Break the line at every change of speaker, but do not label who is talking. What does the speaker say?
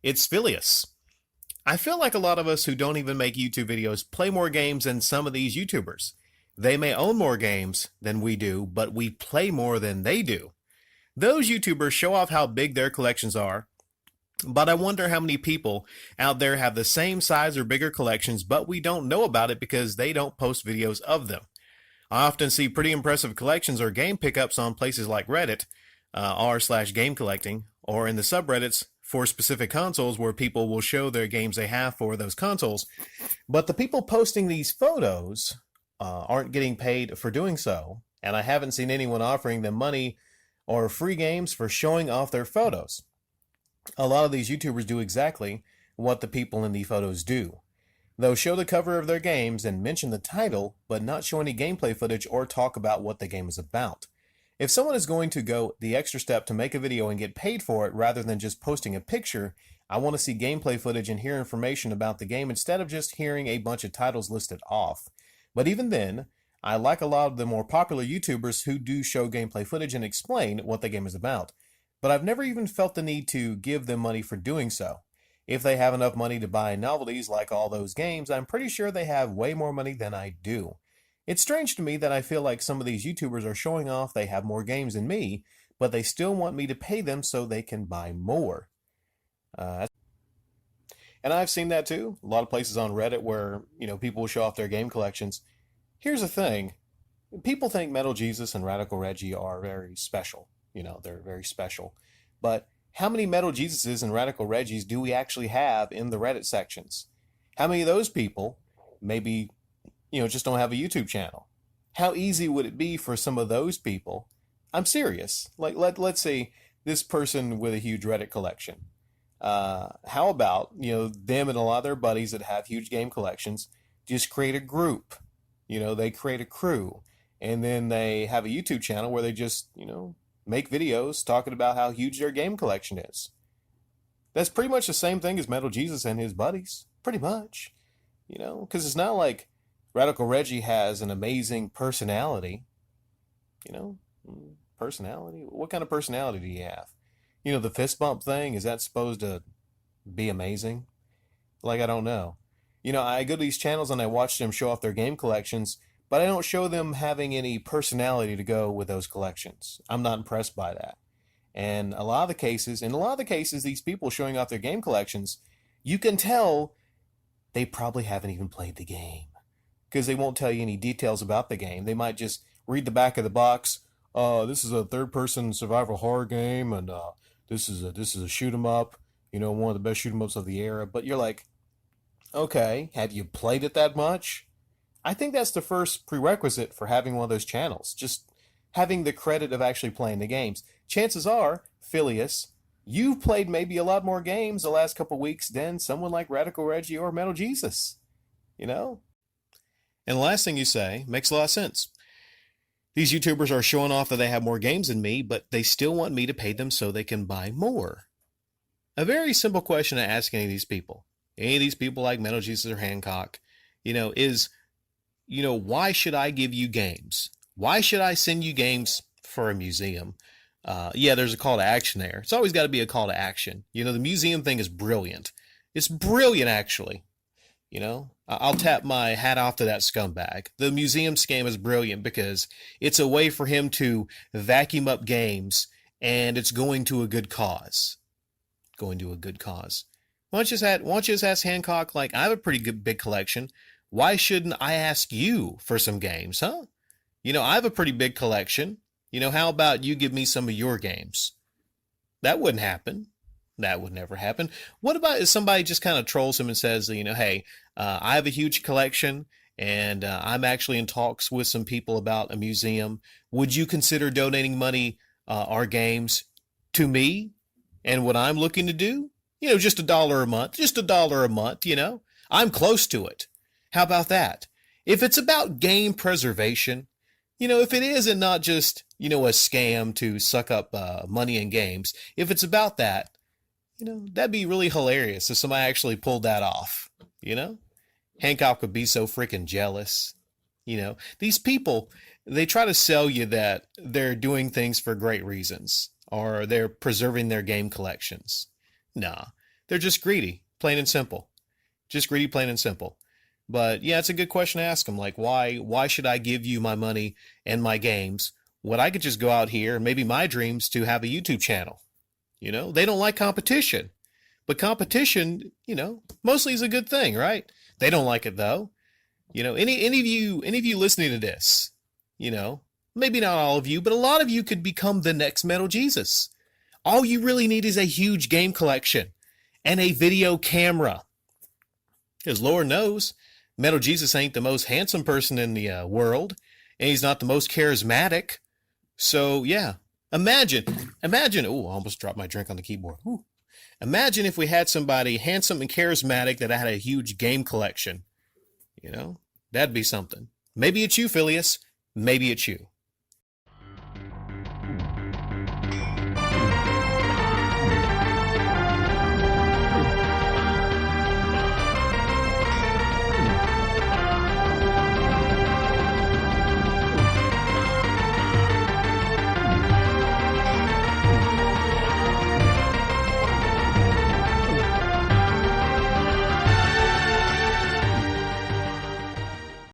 It's Philious. I feel like a lot of us who don't even make YouTube videos play more games than some of these YouTubers. They may own more games than we do, but we play more than they do. Those YouTubers show off how big their collections are, but I wonder how many people out there have the same size or bigger collections, but we don't know about it because they don't post videos of them. I often see pretty impressive collections or game pickups on places like Reddit, r/game collecting, or in the subreddits for specific consoles where people will show their games they have for those consoles. But the people posting these photos aren't getting paid for doing so, and I haven't seen anyone offering them money or free games for showing off their photos. A lot of these YouTubers do exactly what the people in the photos do. They'll show the cover of their games and mention the title, but not show any gameplay footage or talk about what the game is about. If someone is going to go the extra step to make a video and get paid for it rather than just posting a picture, I want to see gameplay footage and hear information about the game instead of just hearing a bunch of titles listed off. But even then, I like a lot of the more popular YouTubers who do show gameplay footage and explain what the game is about. But I've never even felt the need to give them money for doing so. If they have enough money to buy novelties like all those games, I'm pretty sure they have way more money than I do. It's strange to me that I feel like some of these YouTubers are showing off they have more games than me, but they still want me to pay them so they can buy more. And I've seen that too. A lot of places on Reddit where, people will show off their game collections. Here's the thing. People think Metal Jesus and Radical Reggie are very special. They're very special. But how many Metal Jesuses and Radical Reggies do we actually have in the Reddit sections? How many of those people maybe, just don't have a YouTube channel? How easy would it be for some of those people? I'm serious. Like, let's say this person with a huge Reddit collection. How about, them and a lot of their buddies that have huge game collections just create a group. They create a crew. And then they have a YouTube channel where they just, make videos talking about how huge their game collection is. That's pretty much the same thing as Metal Jesus and his buddies. Pretty much. Because it's not like Radical Reggie has an amazing personality. Personality? What kind of personality do you have? The fist bump thing, is that supposed to be amazing? Like, I don't know. I go to these channels and I watch them show off their game collections, but I don't show them having any personality to go with those collections. I'm not impressed by that. And in a lot of the cases, these people showing off their game collections, you can tell they probably haven't even played the game. Because they won't tell you any details about the game. They might just read the back of the box. This is a third-person survival horror game, and this is a shoot 'em up. One of the best shoot 'em ups of the era. But you're like, okay, have you played it that much? I think that's the first prerequisite for having one of those channels. Just having the credit of actually playing the games. Chances are, Philious, you've played maybe a lot more games the last couple weeks than someone like Radical Reggie or Metal Jesus. And the last thing you say makes a lot of sense. These YouTubers are showing off that they have more games than me, but they still want me to pay them so they can buy more. A very simple question to ask any of these people. Any of these people like Metal Jesus or Hancock, is, why should I give you games? Why should I send you games for a museum? Yeah, there's a call to action there. It's always got to be a call to action. The museum thing is brilliant. It's brilliant, actually. I'll tap my hat off to that scumbag. The museum scam is brilliant because it's a way for him to vacuum up games, and it's going to a good cause. Going to a good cause. Why don't you just ask Hancock, like, I have a pretty good big collection. Why shouldn't I ask you for some games, huh? I have a pretty big collection. How about you give me some of your games? That wouldn't happen. That would never happen. What about if somebody just kind of trolls him and says, hey, I have a huge collection and I'm actually in talks with some people about a museum. Would you consider donating money or games to me and what I'm looking to do? Just $1 a month, I'm close to it. How about that? If it's about game preservation, if it is and not just, a scam to suck up money in games, if it's about that, that'd be really hilarious if somebody actually pulled that off, Hancock would be so freaking jealous. These people, they try to sell you that they're doing things for great reasons or they're preserving their game collections. Nah, They're just greedy, plain and simple. Just greedy, plain and simple. But yeah, it's a good question to ask them. Like, why should I give you my money and my games when I could just go out here and maybe my dreams to have a YouTube channel? You know, they don't like competition, but competition, you know, mostly is a good thing, right? They don't like it though. You know, any of you listening to this, you know, maybe not all of you, but a lot of you could become the next Metal Jesus. All you really need is a huge game collection and a video camera. Because Lord knows, Metal Jesus ain't the most handsome person in the world, and he's not the most charismatic. So, yeah, imagine, oh, I almost dropped my drink on the keyboard. Ooh. Imagine if we had somebody handsome and charismatic that had a huge game collection. You know, that'd be something. Maybe it's you, Philious. Maybe it's you.